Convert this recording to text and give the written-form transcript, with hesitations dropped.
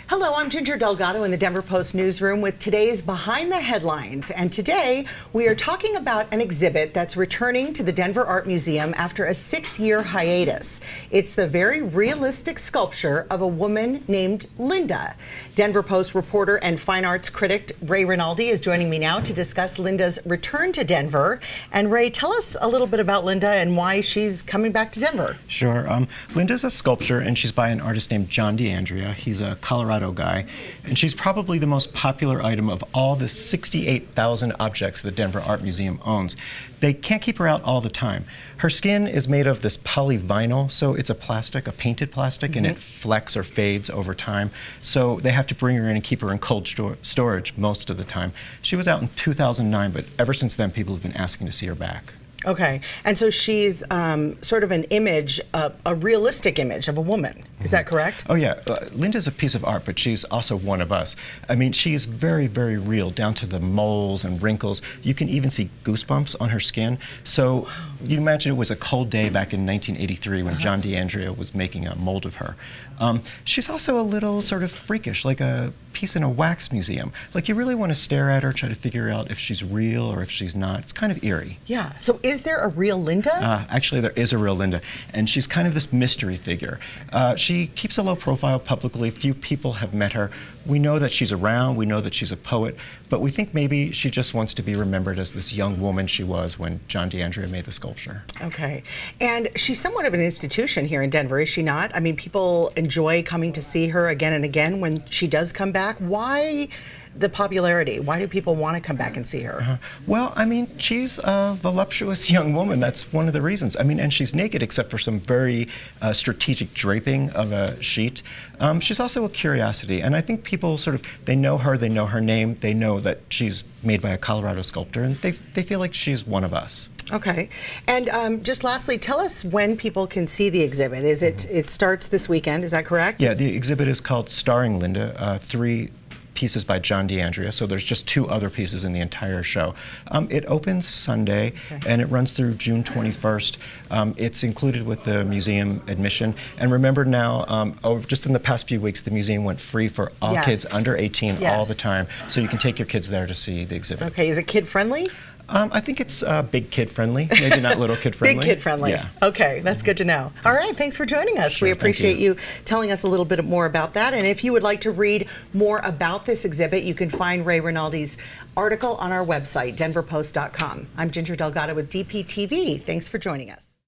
Hello, I'm Ginger Delgado in the Denver Post newsroom with today's Behind the Headlines. And today we are talking about an exhibit that's returning to the Denver Art Museum after a 6-year hiatus. It's the very realistic sculpture of a woman named Linda. Denver Post reporter and fine arts critic Ray Rinaldi is joining me now to discuss Linda's return to Denver. And Ray, tell us a little bit about Linda and why she's coming back to Denver. Sure. Linda's a sculptor, and she's by an artist named John DeAndrea. He's a Colorado guy, and she's probably the most popular item of all the 68,000 objects the Denver Art Museum owns. They can't keep her out all the time. Her skin is made of this polyvinyl, so it's a plastic, a painted plastic, and it flecks or fades over time. So they have to bring her in and keep her in cold storage most of the time. She was out in 2009, but ever since then, people have been asking to see her back. Okay, and so she's sort of an image, a realistic image of a woman. Is that correct? Oh yeah, Linda's a piece of art, but she's also one of us. I mean, she's very, very real, down to the moles and wrinkles. You can even see goosebumps on her skin. So you imagine it was a cold day back in 1983 when John DeAndrea was making a mold of her. She's also a little sort of freakish, like a piece in a wax museum. Like you really want to stare at her, try to figure out if she's real or if she's not. It's kind of eerie. Yeah, so is there a real Linda? Actually, there is a real Linda, and she's kind of this mystery figure. She keeps a low profile publicly. Few people have met her. We know that she's around, we know that she's a poet, but we think maybe she just wants to be remembered as this young woman she was when John DeAndrea made the sculpture. Okay, and she's somewhat of an institution here in Denver, is she not? I mean, people enjoy coming to see her again and again when she does come back. Why the popularity? Why do people want to come back and see her? Well, I mean, she's a voluptuous young woman. That's one of the reasons. I mean, and she's naked except for some very strategic draping of a sheet. She's also a curiosity, and I think people sort of, they know her name, they know that she's made by a Colorado sculptor, and they feel like she's one of us. Okay, and just lastly, tell us when people can see the exhibit. Is it starts this weekend, is that correct? Yeah, the exhibit is called Starring Linda, 3 pieces by John DeAndrea, so there's just 2 other pieces in the entire show. It opens Sunday, and it runs through June 21st. It's included with the museum admission. And remember now, just in the past few weeks, the museum went free for all kids under 18 all the time, so you can take your kids there to see the exhibit. Okay, is it kid-friendly? I think it's big kid-friendly, maybe not little kid-friendly. Big kid-friendly. Yeah. Okay, that's good to know. All right, thanks for joining us. Sure, we appreciate you telling us a little bit more about that. And if you would like to read more about this exhibit, you can find Ray Rinaldi's article on our website, denverpost.com. I'm Ginger Delgado with DPTV. Thanks for joining us.